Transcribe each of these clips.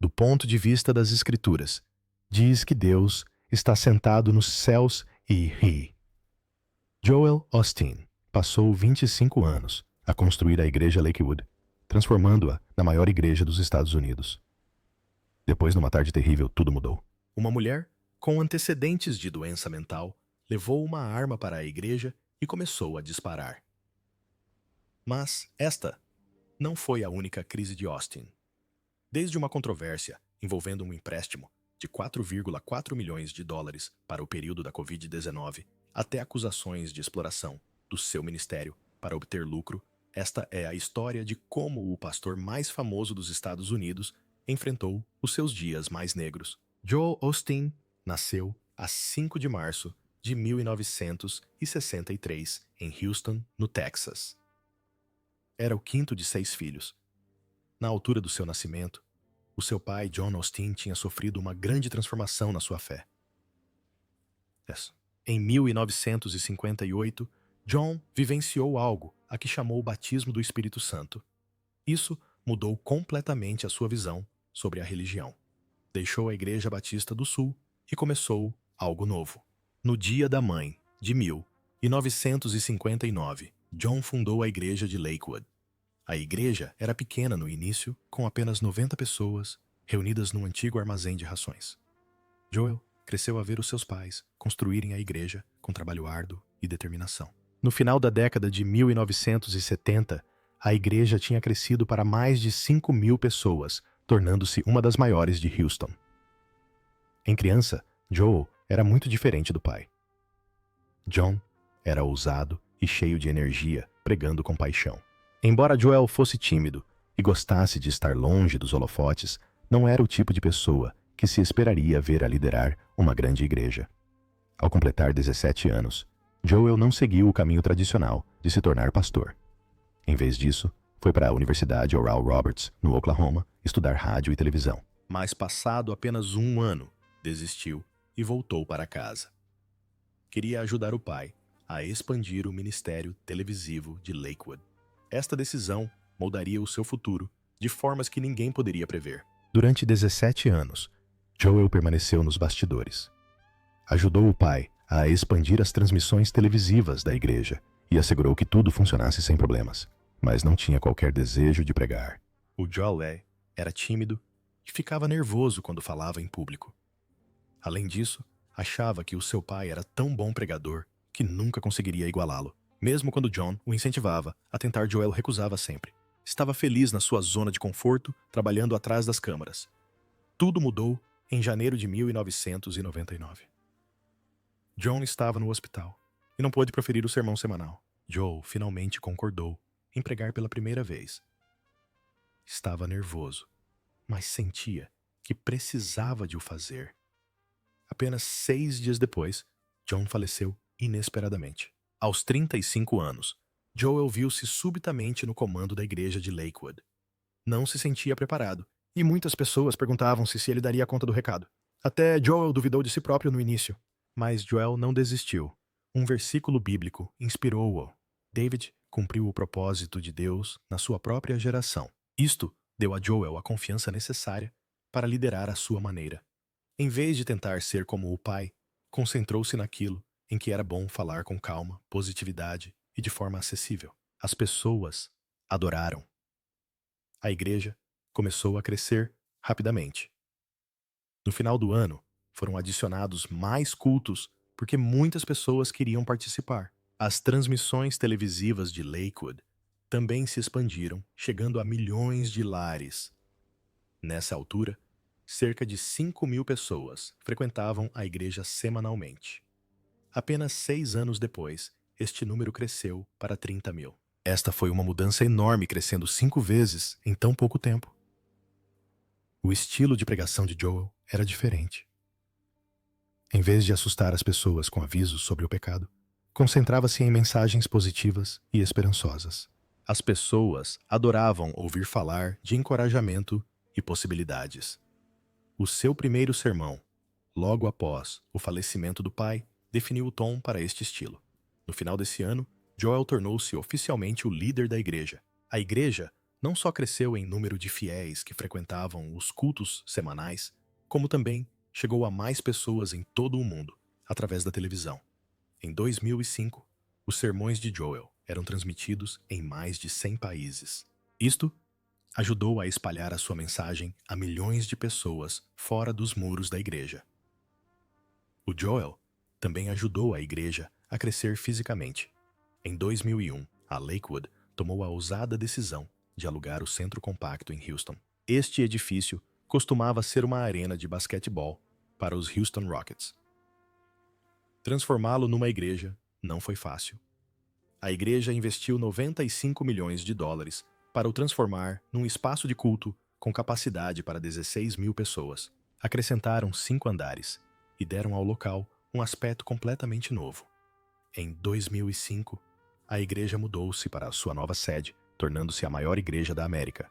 do ponto de vista das Escrituras, diz que Deus está sentado nos céus e ri. Joel Osteen passou 25 anos a construir a Igreja Lakewood, transformando-a na maior igreja dos Estados Unidos. Depois, numa tarde terrível, tudo mudou. Uma mulher, com antecedentes de doença mental, levou uma arma para a igreja e começou a disparar. Mas esta não foi a única crise de Austin. Desde uma controvérsia envolvendo um empréstimo de 4,4 milhões de dólares para o período da Covid-19, até acusações de exploração do seu ministério para obter lucro, esta é a história de como o pastor mais famoso dos Estados Unidos enfrentou os seus dias mais negros. Joel Osteen nasceu a 5 de março de 1963 em Houston, no Texas. Era o quinto de 6 filhos. Na altura do seu nascimento, o seu pai, John Osteen, tinha sofrido uma grande transformação na sua fé. Em 1958, John vivenciou algo a que chamou o batismo do Espírito Santo. Isso mudou completamente a sua visão sobre a religião. Deixou a Igreja Batista do Sul e começou algo novo. No Dia da Mãe, de 1959, John fundou a Igreja de Lakewood. A igreja era pequena no início, com apenas 90 pessoas reunidas num antigo armazém de rações. Joel cresceu a ver os seus pais construírem a igreja com trabalho árduo e determinação. No final da década de 1970, a igreja tinha crescido para mais de 5.000 pessoas, tornando-se uma das maiores de Houston. Em criança, Joel era muito diferente do pai. John era ousado e cheio de energia, pregando com paixão. Embora Joel fosse tímido e gostasse de estar longe dos holofotes, não era o tipo de pessoa que se esperaria ver a liderar uma grande igreja. Ao completar 17 anos, Joel não seguiu o caminho tradicional de se tornar pastor. Em vez disso, foi para a Universidade Oral Roberts, no Oklahoma, estudar rádio e televisão. Mas passado apenas um ano, desistiu e voltou para casa. Queria ajudar o pai a expandir o ministério televisivo de Lakewood. Esta decisão moldaria o seu futuro de formas que ninguém poderia prever. Durante 17 anos, Joel permaneceu nos bastidores. Ajudou o pai a expandir as transmissões televisivas da igreja e assegurou que tudo funcionasse sem problemas, mas não tinha qualquer desejo de pregar. O Joel era tímido e ficava nervoso quando falava em público. Além disso, achava que o seu pai era tão bom pregador que nunca conseguiria igualá-lo. Mesmo quando John o incentivava a tentar, Joel recusava sempre. Estava feliz na sua zona de conforto, trabalhando atrás das câmeras. Tudo mudou em janeiro de 1999. John estava no hospital e não pôde proferir o sermão semanal. Joel finalmente concordou em pregar pela primeira vez. Estava nervoso, mas sentia que precisava de o fazer. Apenas 6 dias depois, John faleceu inesperadamente. Aos 35 anos, Joel viu-se subitamente no comando da igreja de Lakewood. Não se sentia preparado, e muitas pessoas perguntavam-se se ele daria conta do recado. Até Joel duvidou de si próprio no início. Mas Joel não desistiu. Um versículo bíblico inspirou-o. David cumpriu o propósito de Deus na sua própria geração. Isto deu a Joel a confiança necessária para liderar à sua maneira. Em vez de tentar ser como o pai, concentrou-se naquilo em que era bom falar com calma, positividade e de forma acessível. As pessoas adoraram. A igreja começou a crescer rapidamente. No final do ano, foram adicionados mais cultos porque muitas pessoas queriam participar. As transmissões televisivas de Lakewood também se expandiram, chegando a milhões de lares. Nessa altura, cerca de 5.000 pessoas frequentavam a igreja semanalmente. Apenas 6 anos depois, este número cresceu para 30.000. Esta foi uma mudança enorme, crescendo 5 vezes em tão pouco tempo. O estilo de pregação de Joel era diferente. Em vez de assustar as pessoas com avisos sobre o pecado, concentrava-se em mensagens positivas e esperançosas. As pessoas adoravam ouvir falar de encorajamento e possibilidades. O seu primeiro sermão, logo após o falecimento do pai, definiu o tom para este estilo. No final desse ano, Joel tornou-se oficialmente o líder da igreja. A igreja não só cresceu em número de fiéis que frequentavam os cultos semanais, como também chegou a mais pessoas em todo o mundo, através da televisão. Em 2005, os sermões de Joel eram transmitidos em mais de 100 países. Isto ajudou a espalhar a sua mensagem a milhões de pessoas fora dos muros da igreja. O Joel também ajudou a igreja a crescer fisicamente. Em 2001, a Lakewood tomou a ousada decisão de alugar o Centro Compacto em Houston. Este edifício costumava ser uma arena de basquetebol para os Houston Rockets. Transformá-lo numa igreja não foi fácil. A igreja investiu 95 milhões de dólares para o transformar num espaço de culto com capacidade para 16 mil pessoas. Acrescentaram 5 andares e deram ao local um aspecto completamente novo. Em 2005, a igreja mudou-se para a sua nova sede, tornando-se a maior igreja da América.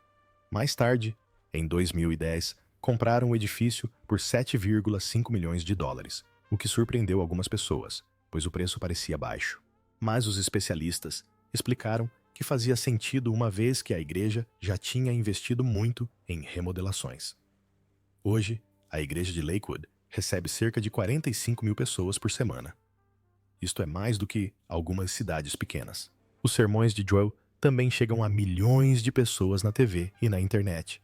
Mais tarde, em 2010, compraram o edifício por 7,5 milhões de dólares, o que surpreendeu algumas pessoas, pois o preço parecia baixo. Mas os especialistas explicaram que fazia sentido uma vez que a igreja já tinha investido muito em remodelações. Hoje, a igreja de Lakewood recebe cerca de 45 mil pessoas por semana. Isto é mais do que algumas cidades pequenas. Os sermões de Joel também chegam a milhões de pessoas na TV e na internet.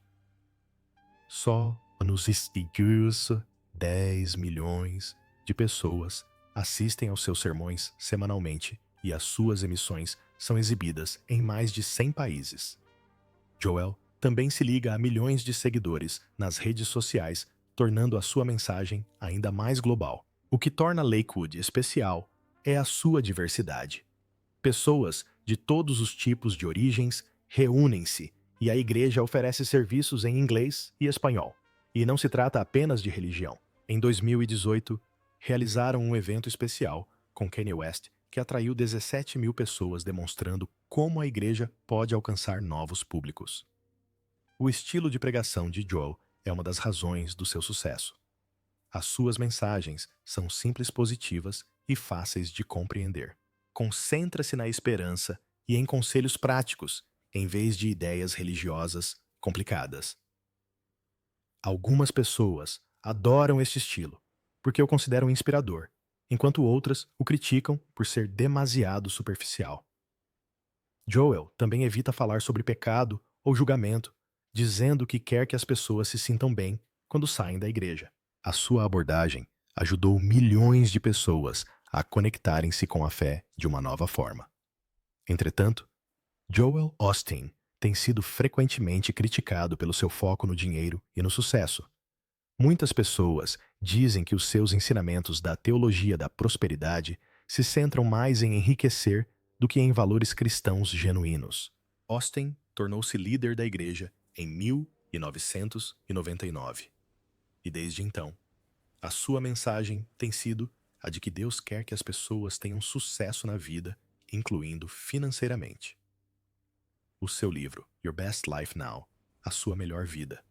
Só nos Estados Unidos, 10 milhões de pessoas assistem aos seus sermões semanalmente e as suas emissões são exibidas em mais de 100 países. Joel também se liga a milhões de seguidores nas redes sociais, tornando a sua mensagem ainda mais global. O que torna Lakewood especial é a sua diversidade. Pessoas de todos os tipos de origens reúnem-se e a igreja oferece serviços em inglês e espanhol. E não se trata apenas de religião. Em 2018, realizaram um evento especial com Kanye West que atraiu 17 mil pessoas, demonstrando como a igreja pode alcançar novos públicos. O estilo de pregação de Joel é uma das razões do seu sucesso. As suas mensagens são simples, positivas e fáceis de compreender. Concentra-se na esperança e em conselhos práticos, em vez de ideias religiosas complicadas. Algumas pessoas adoram este estilo, porque o consideram inspirador, enquanto outras o criticam por ser demasiado superficial. Joel também evita falar sobre pecado ou julgamento, dizendo que quer que as pessoas se sintam bem quando saem da igreja. A sua abordagem ajudou milhões de pessoas a conectarem-se com a fé de uma nova forma. Entretanto, Joel Osteen tem sido frequentemente criticado pelo seu foco no dinheiro e no sucesso. Muitas pessoas dizem que os seus ensinamentos da teologia da prosperidade se centram mais em enriquecer do que em valores cristãos genuínos. Osteen tornou-se líder da igreja em 1999. E desde então, a sua mensagem tem sido a de que Deus quer que as pessoas tenham sucesso na vida, incluindo financeiramente. O seu livro, Your Best Life Now, A Sua Melhor Vida,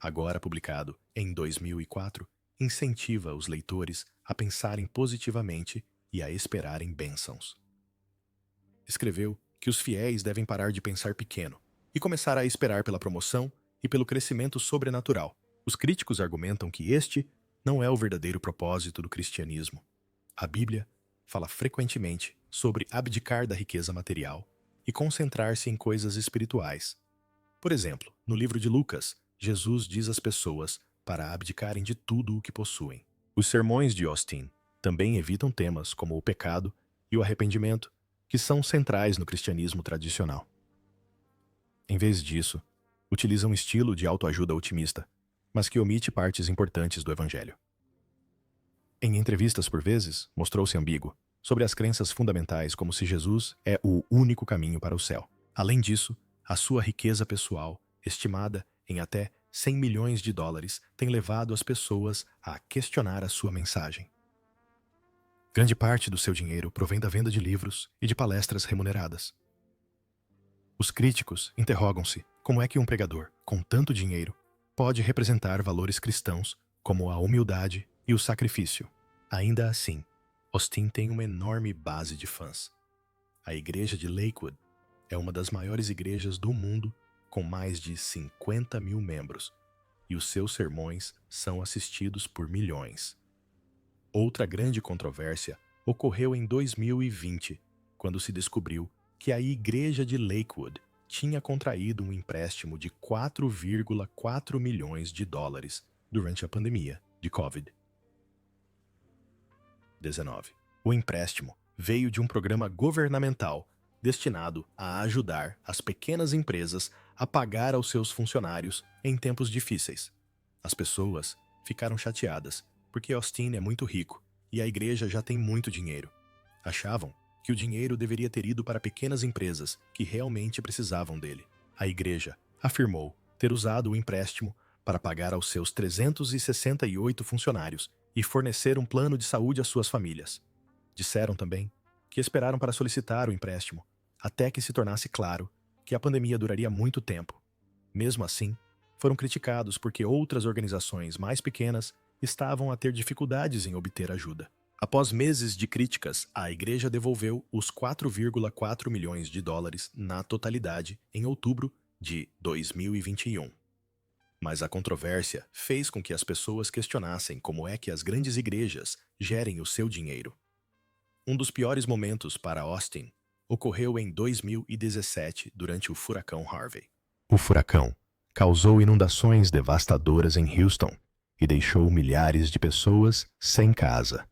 agora publicado em 2004, incentiva os leitores a pensarem positivamente e a esperarem bênçãos. Escreveu que os fiéis devem parar de pensar pequeno e começar a esperar pela promoção e pelo crescimento sobrenatural. Os críticos argumentam que este não é o verdadeiro propósito do cristianismo. A Bíblia fala frequentemente sobre abdicar da riqueza material e concentrar-se em coisas espirituais. Por exemplo, no livro de Lucas, Jesus diz às pessoas para abdicarem de tudo o que possuem. Os sermões de Osteen também evitam temas como o pecado e o arrependimento, que são centrais no cristianismo tradicional. Em vez disso, utiliza um estilo de autoajuda otimista, mas que omite partes importantes do Evangelho. Em entrevistas por vezes, mostrou-se ambíguo sobre as crenças fundamentais, como se Jesus é o único caminho para o céu. Além disso, a sua riqueza pessoal, estimada em até 100 milhões de dólares, tem levado as pessoas a questionar a sua mensagem. Grande parte do seu dinheiro provém da venda de livros e de palestras remuneradas. Os críticos interrogam-se como é que um pregador com tanto dinheiro pode representar valores cristãos como a humildade e o sacrifício. Ainda assim, Osteen tem uma enorme base de fãs. A igreja de Lakewood é uma das maiores igrejas do mundo, com mais de 50 mil membros, e os seus sermões são assistidos por milhões. Outra grande controvérsia ocorreu em 2020, quando se descobriu que a igreja de Lakewood tinha contraído um empréstimo de 4,4 milhões de dólares durante a pandemia de Covid-19. O empréstimo veio de um programa governamental destinado a ajudar as pequenas empresas a pagar aos seus funcionários em tempos difíceis. As pessoas ficaram chateadas porque Austin é muito rico e a igreja já tem muito dinheiro. Achavam que o dinheiro deveria ter ido para pequenas empresas que realmente precisavam dele. A igreja afirmou ter usado o empréstimo para pagar aos seus 368 funcionários e fornecer um plano de saúde às suas famílias. Disseram também que esperaram para solicitar o empréstimo até que se tornasse claro que a pandemia duraria muito tempo. Mesmo assim, foram criticados porque outras organizações mais pequenas estavam a ter dificuldades em obter ajuda. Após meses de críticas, a igreja devolveu os 4,4 milhões de dólares na totalidade em outubro de 2021. Mas a controvérsia fez com que as pessoas questionassem como é que as grandes igrejas gerem o seu dinheiro. Um dos piores momentos para Austin ocorreu em 2017, durante o furacão Harvey. O furacão causou inundações devastadoras em Houston e deixou milhares de pessoas sem casa.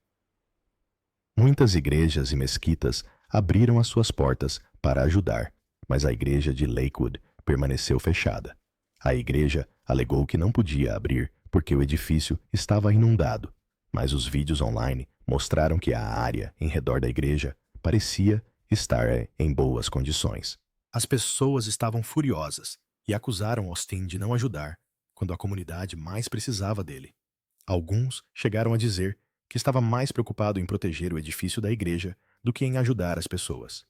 Muitas igrejas e mesquitas abriram as suas portas para ajudar, mas a igreja de Lakewood permaneceu fechada. A igreja alegou que não podia abrir porque o edifício estava inundado, mas os vídeos online mostraram que a área em redor da igreja parecia estar em boas condições. As pessoas estavam furiosas e acusaram Austin de não ajudar quando a comunidade mais precisava dele. Alguns chegaram a dizer que estava mais preocupado em proteger o edifício da igreja do que em ajudar as pessoas.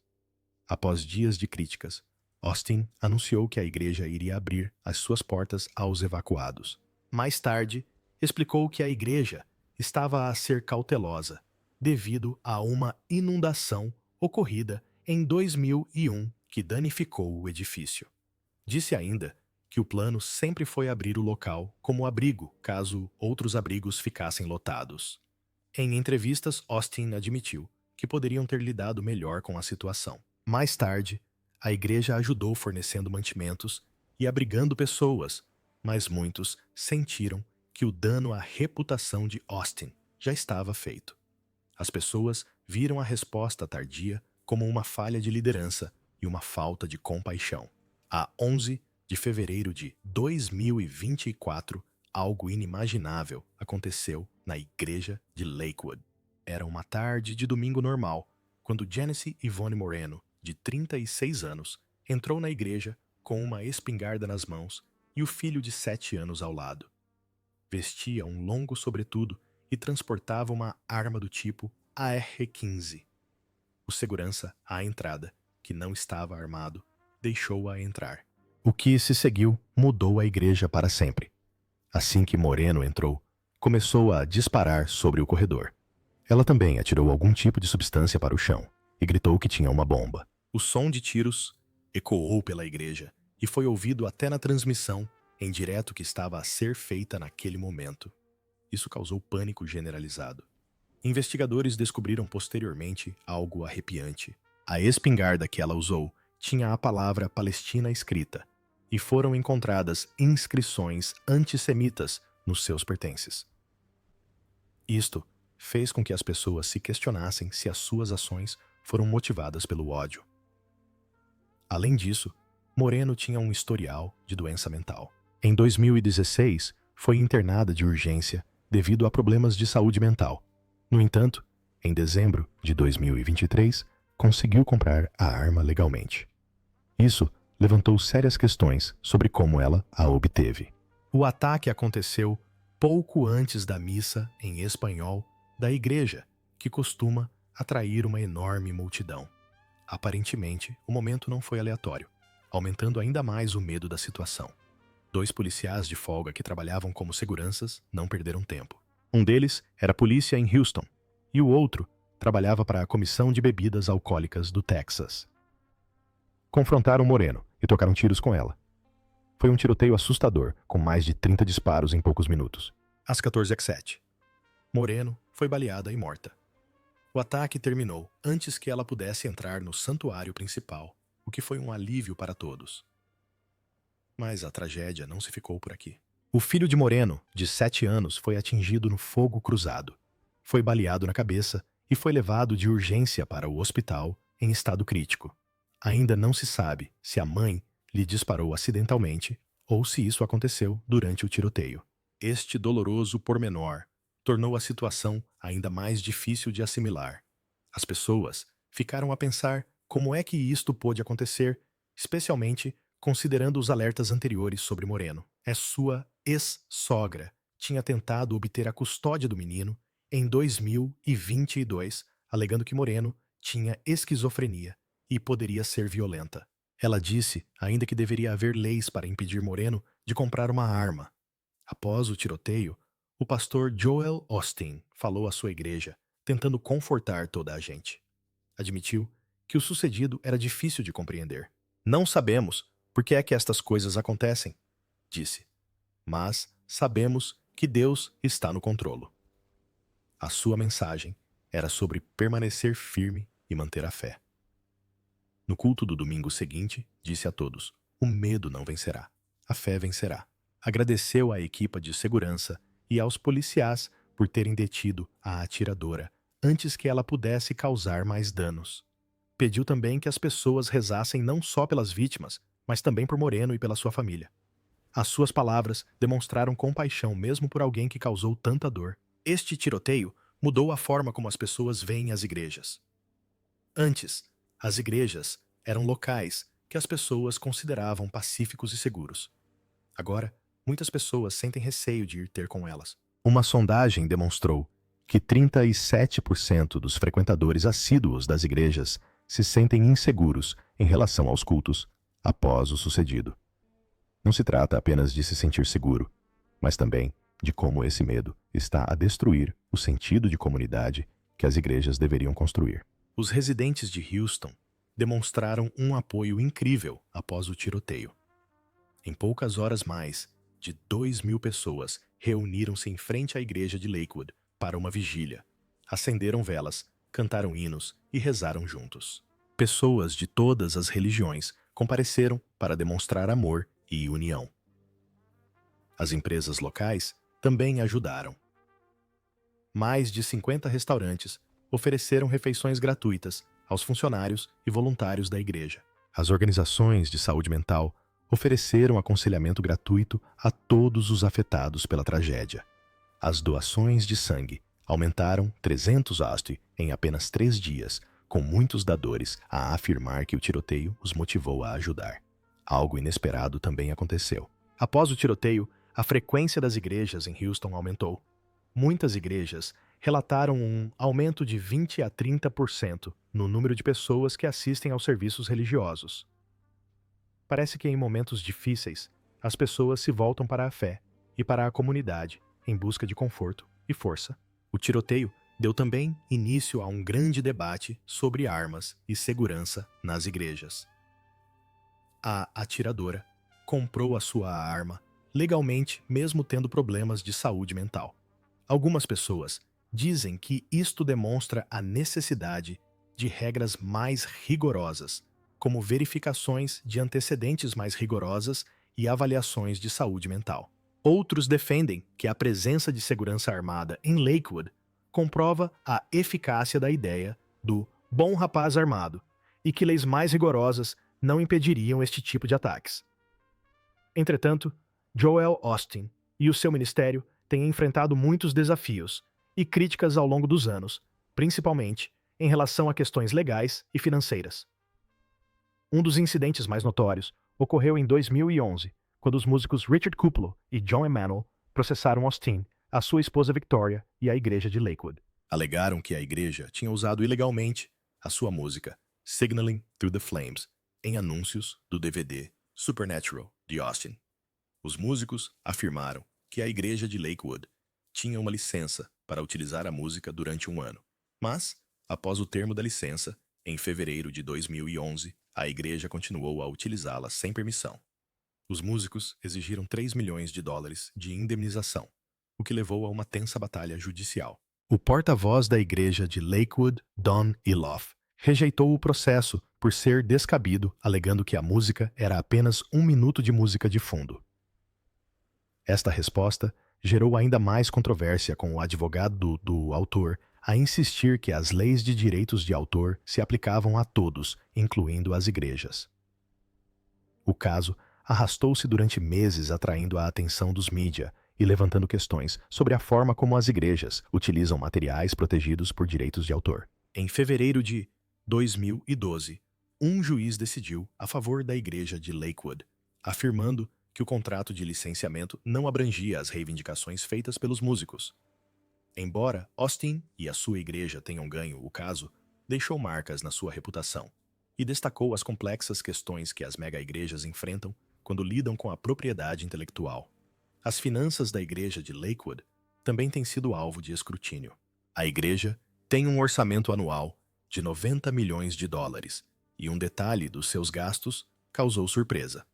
Após dias de críticas, Austin anunciou que a igreja iria abrir as suas portas aos evacuados. Mais tarde, explicou que a igreja estava a ser cautelosa devido a uma inundação ocorrida em 2001 que danificou o edifício. Disse ainda que o plano sempre foi abrir o local como abrigo caso outros abrigos ficassem lotados. Em entrevistas, Austin admitiu que poderiam ter lidado melhor com a situação. Mais tarde, a igreja ajudou fornecendo mantimentos e abrigando pessoas, mas muitos sentiram que o dano à reputação de Austin já estava feito. As pessoas viram a resposta tardia como uma falha de liderança e uma falta de compaixão. A 11 de fevereiro de 2024, algo inimaginável aconteceu na igreja de Lakewood. Era uma tarde de domingo normal, quando Janice Ivone Moreno, de 36 anos, entrou na igreja com uma espingarda nas mãos e o filho de 7 anos ao lado. Vestia um longo sobretudo e transportava uma arma do tipo AR-15. O segurança à entrada, que não estava armado, deixou-a entrar. O que se seguiu mudou a igreja para sempre. Assim que Moreno entrou, começou a disparar sobre o corredor. Ela também atirou algum tipo de substância para o chão e gritou que tinha uma bomba. O som de tiros ecoou pela igreja e foi ouvido até na transmissão em direto que estava a ser feita naquele momento. Isso causou pânico generalizado. Investigadores descobriram posteriormente algo arrepiante. A espingarda que ela usou tinha a palavra Palestina escrita, e foram encontradas inscrições antissemitas nos seus pertences. Isto fez com que as pessoas se questionassem se as suas ações foram motivadas pelo ódio. Além disso, Moreno tinha um historial de doença mental. Em 2016, foi internada de urgência devido a problemas de saúde mental. No entanto, em dezembro de 2023, conseguiu comprar a arma legalmente. Isso levantou sérias questões sobre como ela a obteve. O ataque aconteceu pouco antes da missa em espanhol da igreja, que costuma atrair uma enorme multidão. Aparentemente, o momento não foi aleatório, aumentando ainda mais o medo da situação. 2 policiais de folga que trabalhavam como seguranças não perderam tempo. Um deles era a polícia em Houston, e o outro trabalhava para a Comissão de Bebidas Alcoólicas do Texas. confrontaram Moreno e trocaram tiros com ela. Foi um tiroteio assustador, com mais de 30 disparos em poucos minutos. Às 14h07, Moreno foi baleada e morta. O ataque terminou antes que ela pudesse entrar no santuário principal, o que foi um alívio para todos. Mas a tragédia não se ficou por aqui. O filho de Moreno, de 7 anos, foi atingido no fogo cruzado. Foi baleado na cabeça e foi levado de urgência para o hospital em estado crítico. Ainda não se sabe se a mãe lhe disparou acidentalmente ou se isso aconteceu durante o tiroteio. Este doloroso pormenor tornou a situação ainda mais difícil de assimilar. As pessoas ficaram a pensar como é que isto pôde acontecer, especialmente considerando os alertas anteriores sobre Moreno. Sua ex-sogra tinha tentado obter a custódia do menino em 2022, alegando que Moreno tinha esquizofrenia e poderia ser violenta. Ela disse ainda que deveria haver leis para impedir Moreno de comprar uma arma. Após o tiroteio, o pastor Joel Osteen falou à sua igreja, tentando confortar toda a gente. Admitiu que o sucedido era difícil de compreender. Não sabemos por que é que estas coisas acontecem, disse, mas sabemos que Deus está no controle. A sua mensagem era sobre permanecer firme e manter a fé. No culto do domingo seguinte, disse a todos: o medo não vencerá, a fé vencerá. Agradeceu à equipa de segurança e aos policiais por terem detido a atiradora antes que ela pudesse causar mais danos. Pediu também que as pessoas rezassem não só pelas vítimas, mas também por Moreno e pela sua família. As suas palavras demonstraram compaixão mesmo por alguém que causou tanta dor. Este tiroteio mudou a forma como as pessoas veem as igrejas. Antes, as igrejas eram locais que as pessoas consideravam pacíficos e seguros. Agora, muitas pessoas sentem receio de ir ter com elas. Uma sondagem demonstrou que 37% dos frequentadores assíduos das igrejas se sentem inseguros em relação aos cultos após o sucedido. Não se trata apenas de se sentir seguro, mas também de como esse medo está a destruir o sentido de comunidade que as igrejas deveriam construir. Os residentes de Houston demonstraram um apoio incrível após o tiroteio. Em poucas horas mais, de 2.000 pessoas reuniram-se em frente à igreja de Lakewood para uma vigília. Acenderam velas, cantaram hinos e rezaram juntos. Pessoas de todas as religiões compareceram para demonstrar amor e união. As empresas locais também ajudaram. Mais de 50 restaurantes ofereceram refeições gratuitas aos funcionários e voluntários da igreja. As organizações de saúde mental ofereceram aconselhamento gratuito a todos os afetados pela tragédia. As doações de sangue aumentaram 300% em apenas 3 dias, com muitos dadores a afirmar que o tiroteio os motivou a ajudar. Algo inesperado também aconteceu. Após o tiroteio, a frequência das igrejas em Houston aumentou. Muitas igrejas relataram um aumento de 20 a 30% no número de pessoas que assistem aos serviços religiosos. Parece que em momentos difíceis, as pessoas se voltam para a fé e para a comunidade em busca de conforto e força. O tiroteio deu também início a um grande debate sobre armas e segurança nas igrejas. A atiradora comprou a sua arma legalmente, mesmo tendo problemas de saúde mental. Algumas pessoas dizem que isto demonstra a necessidade de regras mais rigorosas, como verificações de antecedentes mais rigorosas e avaliações de saúde mental. Outros defendem que a presença de segurança armada em Lakewood comprova a eficácia da ideia do bom rapaz armado e que leis mais rigorosas não impediriam este tipo de ataques. Entretanto, Joel Osteen e o seu ministério têm enfrentado muitos desafios e críticas ao longo dos anos, principalmente em relação a questões legais e financeiras. Um dos incidentes mais notórios ocorreu em 2011, quando os músicos Richard Kuplo e John Emanuel processaram Osteen, a sua esposa Victoria e a igreja de Lakewood. Alegaram que a igreja tinha usado ilegalmente a sua música Signaling Through the Flames em anúncios do DVD Supernatural de Osteen. Os músicos afirmaram que a igreja de Lakewood tinha uma licença para utilizar a música durante um ano, mas, após o termo da licença, em fevereiro de 2011, A igreja continuou a utilizá-la sem permissão. Os músicos exigiram 3 milhões de dólares de indemnização, o que levou a uma tensa batalha judicial. O porta-voz da igreja de Lakewood, Don Iloff, rejeitou o processo por ser descabido, alegando que a música era apenas 1 minuto de música de fundo. Esta resposta gerou ainda mais controvérsia, com o advogado do autor a insistir que as leis de direitos de autor se aplicavam a todos, incluindo as igrejas. O caso arrastou-se durante meses, atraindo a atenção dos mídia e levantando questões sobre a forma como as igrejas utilizam materiais protegidos por direitos de autor. Em fevereiro de 2012, um juiz decidiu a favor da igreja de Lakewood, afirmando que o contrato de licenciamento não abrangia as reivindicações feitas pelos músicos. Embora Austin e a sua igreja tenham ganho o caso, deixou marcas na sua reputação e destacou as complexas questões que as mega-igrejas enfrentam quando lidam com a propriedade intelectual. As finanças da igreja de Lakewood também têm sido alvo de escrutínio. A igreja tem um orçamento anual de 90 milhões de dólares e um detalhe dos seus gastos causou surpresa.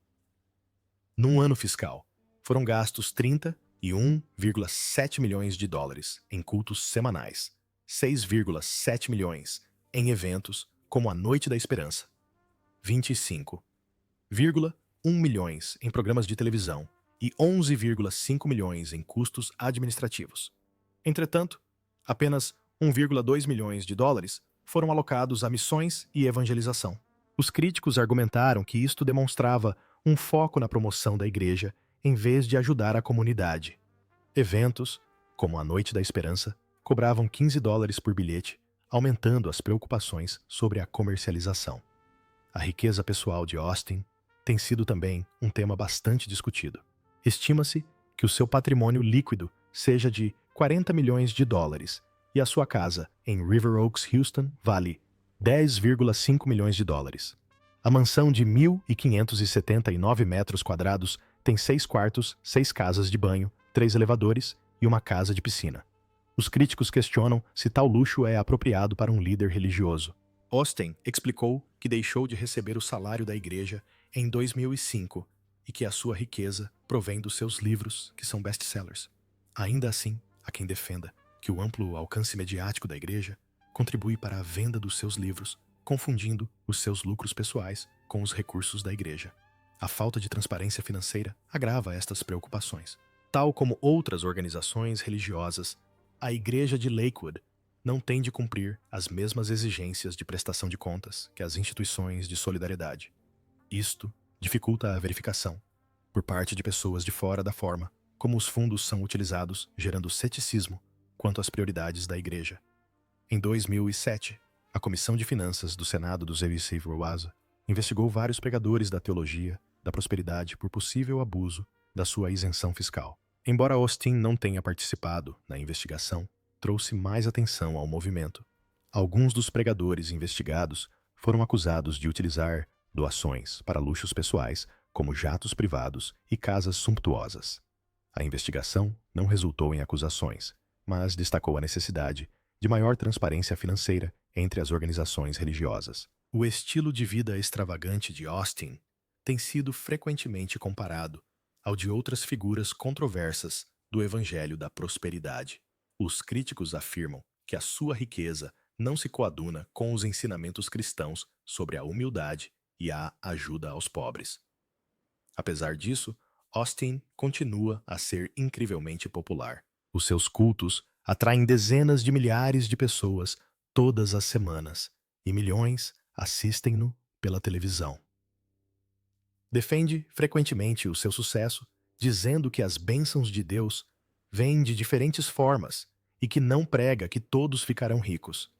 Num ano fiscal, foram gastos 31,7 milhões de dólares em cultos semanais, 6,7 milhões em eventos como a Noite da Esperança, 25,1 milhões em programas de televisão e 11,5 milhões em custos administrativos. Entretanto, apenas 1,2 milhões de dólares foram alocados a missões e evangelização. Os críticos argumentaram que isto demonstrava um foco na promoção da igreja em vez de ajudar a comunidade. Eventos, como a Noite da Esperança, cobravam 15 dólares por bilhete, aumentando as preocupações sobre a comercialização. A riqueza pessoal de Austin tem sido também um tema bastante discutido. Estima-se que o seu patrimônio líquido seja de 40 milhões de dólares e a sua casa em River Oaks, Houston, vale 10,5 milhões de dólares. A mansão de 1.579 metros quadrados tem 6 quartos, 6 casas de banho, 3 elevadores e uma casa de piscina. Os críticos questionam se tal luxo é apropriado para um líder religioso. Austin explicou que deixou de receber o salário da igreja em 2005 e que a sua riqueza provém dos seus livros, que são best-sellers. Ainda assim, há quem defenda que o amplo alcance mediático da igreja contribui para a venda dos seus livros, confundindo os seus lucros pessoais com os recursos da igreja. A falta de transparência financeira agrava estas preocupações. Tal como outras organizações religiosas, a igreja de Lakewood não tem de cumprir as mesmas exigências de prestação de contas que as instituições de solidariedade. Isto dificulta a verificação, por parte de pessoas de fora da forma como os fundos são utilizados, gerando ceticismo quanto às prioridades da igreja. Em 2007, a Comissão de Finanças do Senado do ZVC Roasa investigou vários pregadores da teologia da prosperidade por possível abuso da sua isenção fiscal. Embora Austin não tenha participado na investigação, trouxe mais atenção ao movimento. Alguns dos pregadores investigados foram acusados de utilizar doações para luxos pessoais, como jatos privados e casas sumptuosas. A investigação não resultou em acusações, mas destacou a necessidade de maior transparência financeira entre as organizações religiosas. O estilo de vida extravagante de Austin tem sido frequentemente comparado ao de outras figuras controversas do Evangelho da Prosperidade. Os críticos afirmam que a sua riqueza não se coaduna com os ensinamentos cristãos sobre a humildade e a ajuda aos pobres. Apesar disso, Austin continua a ser incrivelmente popular. Os seus cultos atraem dezenas de milhares de pessoas todas as semanas e milhões assistem-no pela televisão. Defende frequentemente o seu sucesso, dizendo que as bênçãos de Deus vêm de diferentes formas e que não prega que todos ficarão ricos.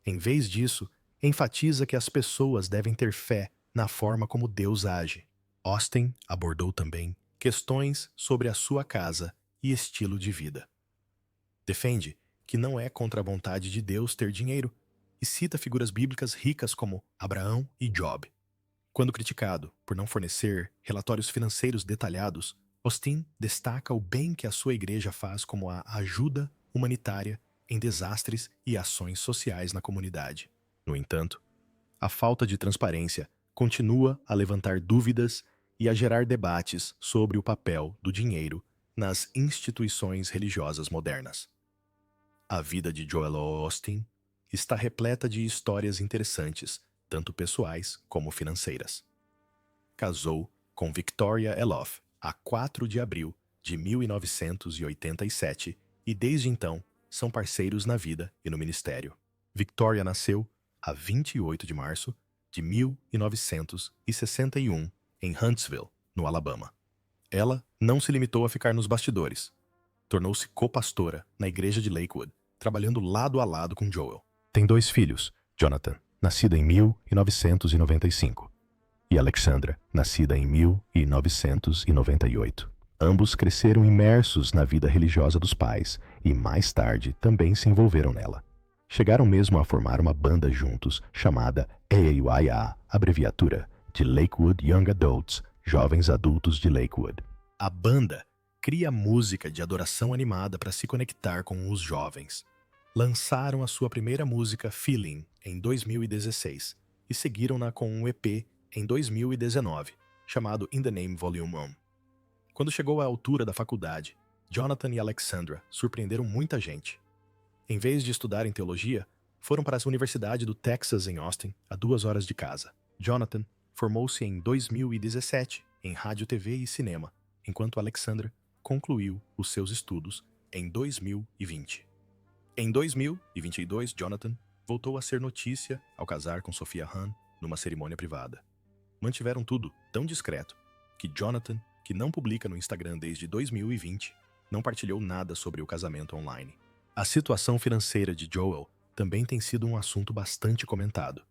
Em vez disso, enfatiza que as pessoas devem ter fé na forma como Deus age. Austin abordou também questões sobre a sua casa e estilo de vida. Defende que não é contra a vontade de Deus ter dinheiro e cita figuras bíblicas ricas como Abraão e Job. Quando criticado por não fornecer relatórios financeiros detalhados, Austin destaca o bem que a sua igreja faz como a ajuda humanitária em desastres e ações sociais na comunidade. No entanto, a falta de transparência continua a levantar dúvidas e a gerar debates sobre o papel do dinheiro nas instituições religiosas modernas. A vida de Joel Osteen está repleta de histórias interessantes, tanto pessoais como financeiras. Casou com Victoria Eloff a 4 de abril de 1987 e desde então são parceiros na vida e no ministério. Victoria nasceu a 28 de março de 1961 em Huntsville, no Alabama. Ela não se limitou a ficar nos bastidores. Tornou-se co-pastora na igreja de Lakewood, trabalhando lado a lado com Joel. Tem 2 filhos, Jonathan, nascida em 1995, e Alexandra, nascida em 1998. Ambos cresceram imersos na vida religiosa dos pais e, mais tarde, também se envolveram nela. Chegaram mesmo a formar uma banda juntos, chamada AAYA, abreviatura de Lakewood Young Adults, Jovens Adultos de Lakewood. A banda cria música de adoração animada para se conectar com os jovens. Lançaram a sua primeira música, Feeling, em 2016 e seguiram-na com um EP em 2019, chamado In the Name Volume 1. Quando chegou à altura da faculdade, Jonathan e Alexandra surpreenderam muita gente. Em vez de estudarem teologia, foram para a Universidade do Texas em Austin, a 2 horas de casa. Jonathan formou-se em 2017 em rádio, TV e cinema, enquanto Alexandra concluiu os seus estudos em 2020. Em 2022, Jonathan voltou a ser notícia ao casar com Sophia Hahn numa cerimônia privada. Mantiveram tudo tão discreto que Jonathan, que não publica no Instagram desde 2020, não partilhou nada sobre o casamento online. A situação financeira de Joel também tem sido um assunto bastante comentado.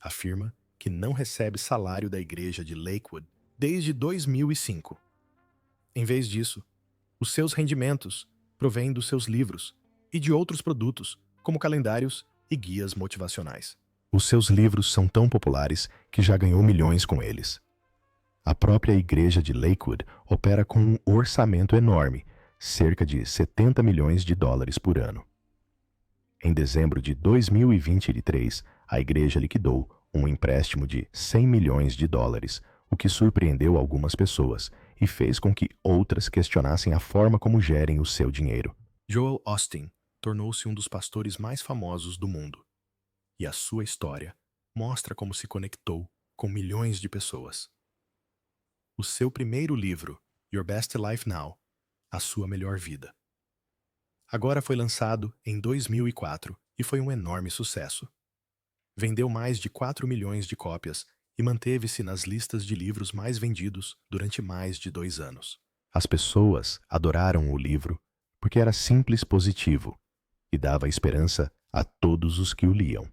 Afirma que não recebe salário da igreja de Lakewood desde 2005. Em vez disso, os seus rendimentos provêm dos seus livros e de outros produtos, como calendários e guias motivacionais. Os seus livros são tão populares que já ganhou milhões com eles. A própria igreja de Lakewood opera com um orçamento enorme, cerca de 70 milhões de dólares por ano. Em dezembro de 2023, a igreja liquidou um empréstimo de 100 milhões de dólares, o que surpreendeu algumas pessoas e fez com que outras questionassem a forma como gerem o seu dinheiro. Joel Osteen tornou-se um dos pastores mais famosos do mundo, e a sua história mostra como se conectou com milhões de pessoas. O seu primeiro livro, Your Best Life Now, A Sua Melhor Vida, agora foi lançado em 2004 e foi um enorme sucesso. Vendeu mais de 4 milhões de cópias e manteve-se nas listas de livros mais vendidos durante mais de 2 anos. As pessoas adoraram o livro porque era simples, positivo e dava esperança a todos os que o liam.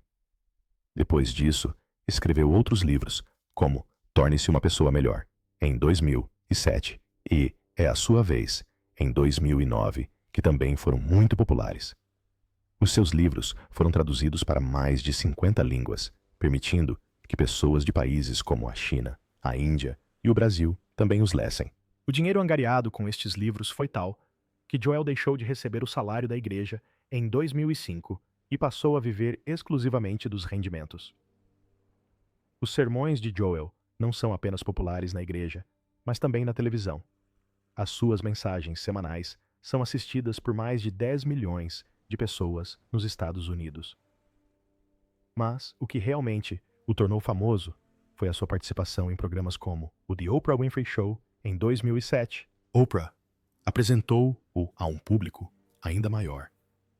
Depois disso, escreveu outros livros, como Torne-se uma Pessoa Melhor, em 2007, e É a Sua Vez, em 2009, que também foram muito populares. Os seus livros foram traduzidos para mais de 50 línguas, permitindo que pessoas de países como a China, a Índia e o Brasil também os lessem. O dinheiro angariado com estes livros foi tal que Joel deixou de receber o salário da igreja em 2005 e passou a viver exclusivamente dos rendimentos. Os sermões de Joel não são apenas populares na igreja, mas também na televisão. As suas mensagens semanais são assistidas por mais de 10 milhões de pessoas nos Estados Unidos. Mas o que realmente o tornou famoso foi a sua participação em programas como o The Oprah Winfrey Show em 2007. Oprah apresentou-o a um público ainda maior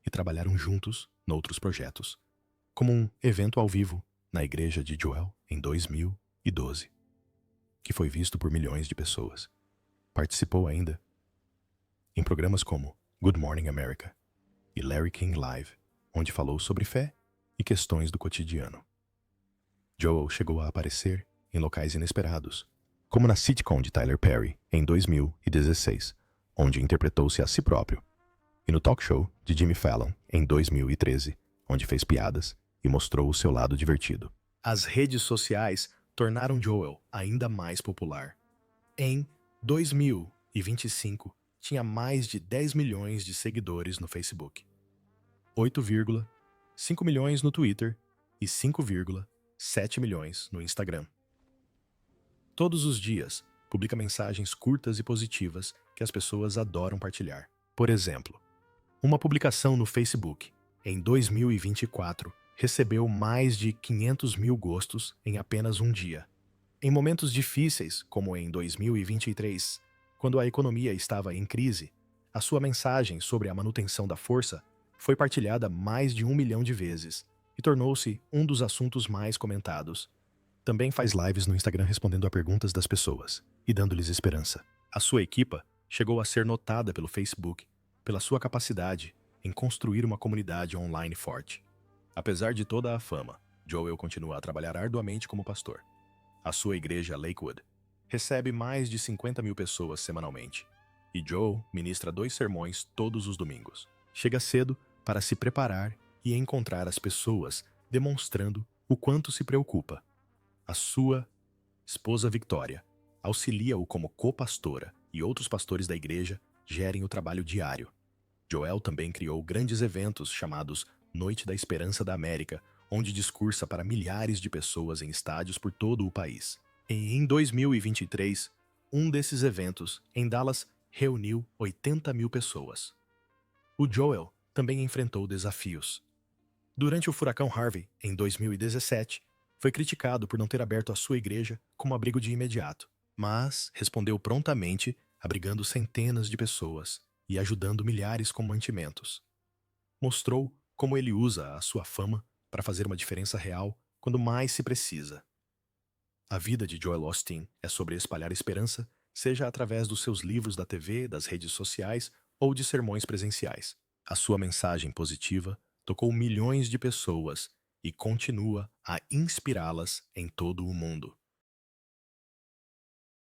e trabalharam juntos noutros projetos, como um evento ao vivo na igreja de Joel em 2012, que foi visto por milhões de pessoas. Participou ainda em programas como Good Morning America e Larry King Live, onde falou sobre fé e questões do cotidiano. Joel chegou a aparecer em locais inesperados, como na sitcom de Tyler Perry em 2016, onde interpretou-se a si próprio, e no talk show de Jimmy Fallon em 2013, onde fez piadas e mostrou o seu lado divertido. As redes sociais tornaram Joel ainda mais popular. Em 2025, tinha mais de 10 milhões de seguidores no Facebook, 8,5 milhões no Twitter e 5,7 milhões no Instagram. Todos os dias, publica mensagens curtas e positivas que as pessoas adoram partilhar. Por exemplo, uma publicação no Facebook, em 2024, recebeu mais de 500 mil gostos em apenas um dia. Em momentos difíceis, como em 2023, quando a economia estava em crise, a sua mensagem sobre a manutenção da força foi partilhada mais de 1 milhão de vezes e tornou-se um dos assuntos mais comentados. Também faz lives no Instagram respondendo a perguntas das pessoas e dando-lhes esperança. A sua equipa chegou a ser notada pelo Facebook pela sua capacidade em construir uma comunidade online forte. Apesar de toda a fama, Joel continua a trabalhar arduamente como pastor. A sua igreja Lakewood recebe mais de 50 mil pessoas semanalmente, e Joel ministra 2 sermões todos os domingos. Chega cedo para se preparar e encontrar as pessoas, demonstrando o quanto se preocupa. A sua esposa Victoria auxilia-o como co-pastora e outros pastores da igreja gerem o trabalho diário. Joel também criou grandes eventos chamados Noite da Esperança da América, onde discursa para milhares de pessoas em estádios por todo o país. E em 2023, um desses eventos, em Dallas, reuniu 80 mil pessoas. O Joel também enfrentou desafios. Durante o furacão Harvey, em 2017, foi criticado por não ter aberto a sua igreja como abrigo de imediato, mas respondeu prontamente, abrigando centenas de pessoas e ajudando milhares com mantimentos. Mostrou como ele usa a sua fama para fazer uma diferença real quando mais se precisa. A vida de Joel Osteen é sobre espalhar esperança, seja através dos seus livros da TV, das redes sociais ou de sermões presenciais. A sua mensagem positiva tocou milhões de pessoas e continua a inspirá-las em todo o mundo.